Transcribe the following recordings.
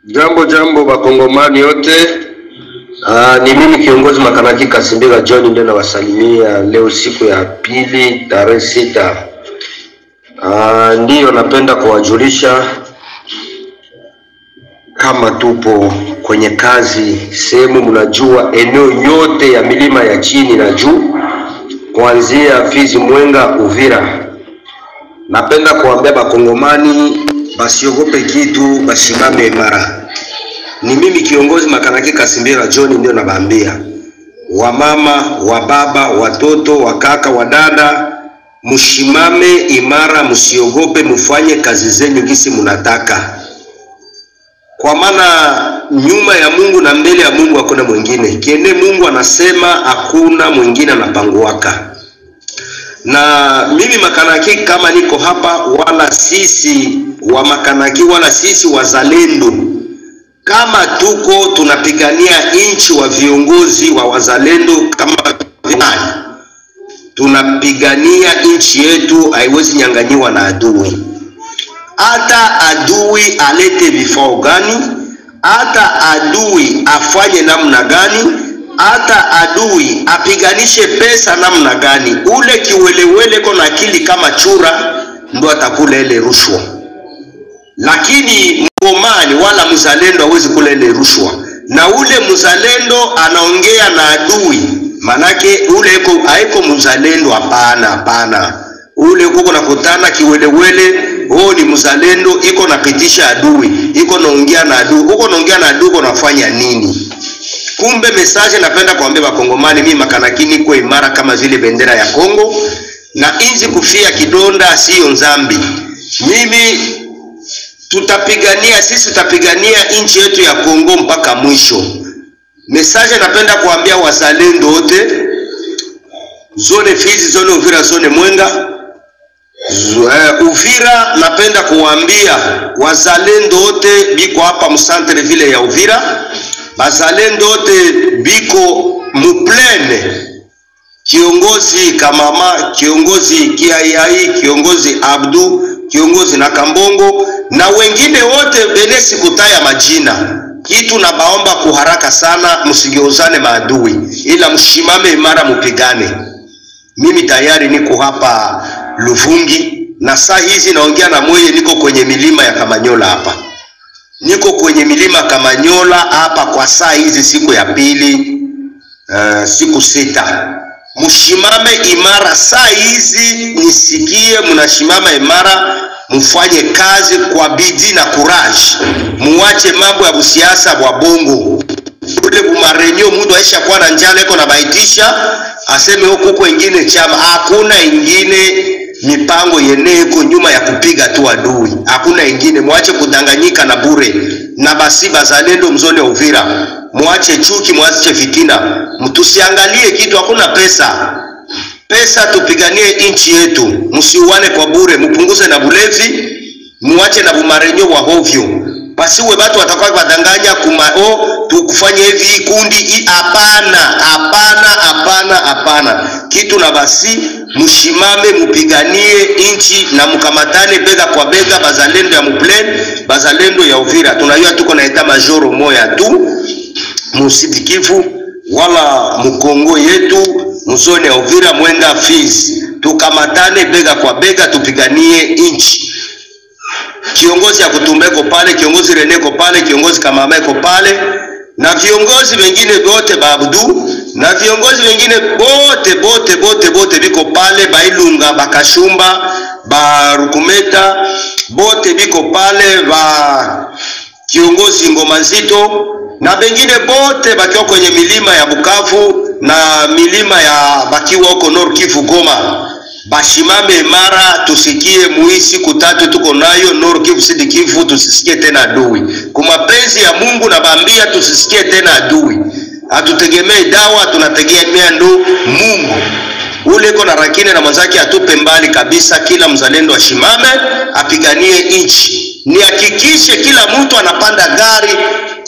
Jambo bakongomani yote. Ni mimi kiongozi Makanaki Kasimbira John ndio nawasalimia leo siku ya pili tarehe 6. Ndio napenda kuwajulisha kama tupo kwenye kazi sehemu mnajua eneo yote ya milima ya chini na juu kuanzia Fizi, Mwenga, Uvira. Napenda kuambia bakongomani basiogope kitu, bashimame imara. Ni mimi kiongozi Makanaki Kasimbira John ndio nabaambia wamama, wababa, watoto, wakaka, wadada, mshimame imara, msiogope, mufanye kazi zenu gisi munataka. Kwa maana nyuma ya Mungu na mbele ya Mungu hakuna mwingine. Kiene Mungu anasema hakuna mwingine anapanguaka. Na mimi Makanaki kama niko hapa, wala sisi wa Makanaki wala sisi wazalendo, kama tuko tunapigania inchi wa viongozi wa wazalendo, kama vinani tunapigania inchi yetu, haiwezi nyanganyiwa na adui. Hata adui alete vifao gani, hata adui afanye namna gani, hata adui apiganishe pesa namna gani, ule kiwelewele kona akili kama chura ndo atakula ile rushwa. Lakini mkomani wala mzalendo hawezi kula ile rushwa. Na ule mzalendo anaongea na adui, manake ule haiko mzalendo, hapana. Ule uko nakutana kiwelewele, ni mzalendo, iko napitisha adui, iko naongea na adui. Uko naongea na adui, uko nafanya nini? Kumbe message napenda kuambia bakongomani, mimi Makanaki niko imara kama vile bendera ya Kongo, na inzi kufia kidonda sio nzambi. Sisi tutapigania inchi yetu ya Kongo mpaka mwisho. Message napenda kuambia wazalendo wote, zone Fizi, zone Uvira, zone Mwenga, Uvira. Napenda kuambia wazalendo wote biko hapa msantre vile ya Uvira, bazalendo wote biko muplene, kiongozi Kamama, kiongozi Kiayai, kiongozi Abdu, kiongozi na Kambongo na wengine wote benesi kutaya majina. Kitu na baomba kuharaka sana, msigeuzane maadui, ila mshimame imara, mupigane. Mimi tayari niko hapa Luvungi, na saa hizi naongea na moyo, niko kwenye milima ya Kamanyola hapa. Niko kwenye milima Kamanyola hapa kwa saa hizi siku ya pili, siku 6. Mshimame imara saa hizi, nisikie mnashimama imara, mfanye kazi kwa bidii na courage. Muache mambo ya busiasa wa bongo. Ule bumarenyo mtu aisha kwa na njala iko na baitisha, aseme huko wengine chama. Hakuna ingine mipango yeneko nyuma ya kupiga tu adui. Hakuna ingine. Muache kudanganyika na bure. Na basi bazalendo mzone Uvira, muache chuki, muache fitina. Mtusiangalie kitu, hakuna pesa. Pesa tupiganie inchi yetu. Msiuane kwa bure, mpunguze na bulevi, muache na bumarenyo wa hovyo. Pasiwe watu watakuwa badanganya tukufanye hivi kundi. Hapana. Kitu na basi mshimame, mupiganie inchi na mkamatane bega kwa bega, bazalendo ya Muplen, bazalendo ya Uvira. Tunajua tuko na eta majoro moya tu musidikifu wala mkongo yetu mzone ya Uvira, Mwenga, Fizi. Tukamatane bega kwa bega, tupiganie inchi. Kiongozi ya Kutumbeko pale, kiongozi Reneko pale, kiongozi Kamama eko pale, na viongozi wengine wote Babdu, na viongozi wengine bote biko pale, Bailunga, Bakashumba, Barukumeta, bote biko pale, kiongozi Ngoma Nzito na bengine bote bakiwa kwenye milima ya Bukavu na milima ya bakiwa huko Nord Kivu, Goma. Bashimame mara, tusikie muisi kutatu tuko nayo Nord Kivu, Sud Kivu, tusisikie tena adui. Kumapenzi ya Mungu na bambia tusisikie tena adui. Hatutegemei dawa, tunategemea ndo Mungu. Ule iko na rakine na mwenzake atupe mbali kabisa. Kila mzalendo ashimame, apiganie inchi. Nihakikishe kila mtu anapanda gari,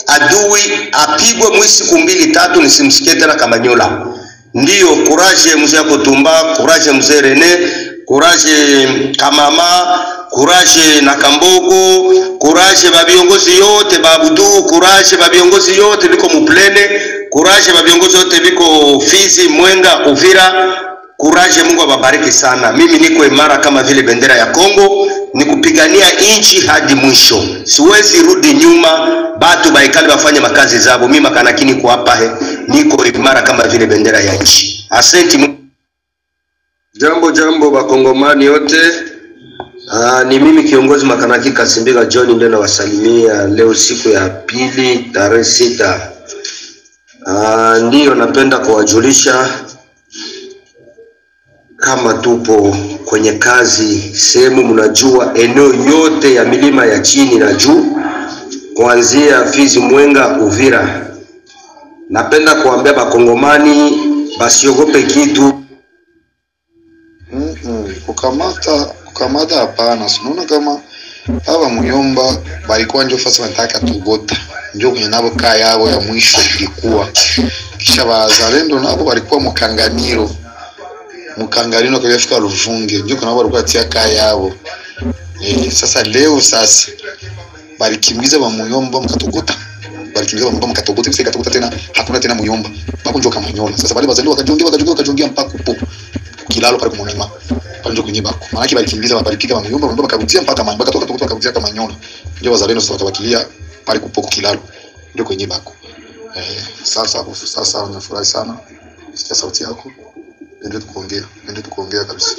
adui apigwe mwisi 2-3, nisimsikie tena Kamanyola. Ndiyo, courage mzee Kutumba, courage mzee Rene, courage Kamama, courage na Kambogo, courage ba viongozi yote ba Abudu, courage ba viongozi yote biko Muplene, courage ba viongozi yote biko Fizi, Mwenga, Uvira. Courage, Mungu awabariki sana. Mimi niko imara kama vile bendera ya Kongo, nikupigania inchi hadi mwisho. Siwezi rudi nyuma, batu baikali wafanye makazi zabo. Mimi makanakini kwa hapa niko imara kama vile bendera ya inchi. Asante. Jambo bakongomani yote. Ni mimi kiongozi Makanaki Kasimbiga John ndio nawasalimia leo siku ya pili tarehe 6. Ndio napenda kuwajulisha kama tupo kwenye kazi sehemu, mnajua eneo yote ya milima ya chini na juu kuanzia Fizi, Mwenga, Uvira. Napenda kuambia bakongomani basiogope kitu. Kukamata hapana. Sinaona kama hapa Muyomba balikuwa ndio fasi wanataka tugota. Ndio kwenye nabo kaa yao ya mwisho ilikuwa. Kisha bazalendo nabo balikuwa Mukanganiro kwa yafika Luvunge. Ndio kuna walikuwa tia kaa yao. Sasa leo balikimbiza ba Muyomba mkatugota. Balikimbiza ba mkatugota kisha katugota tena hakuna tena Muyomba. Bako ndio kama nyola. Sasa bali bazalendo wakajongia mpaka kupo kilalo pale kumonima. Ndio kwenye bako. Maana balikimbiza balipiga ba Muyomba bakarudia mpaka Manyona. Bakatoka bakarudia kama Manyona. Ndio wazalendo sasa wakabakilia pale kupoko kilalo. Ndio kwenye bako. Sasa unafurahi sana. Sikia sauti yako. Ndio tukuongea kabisa.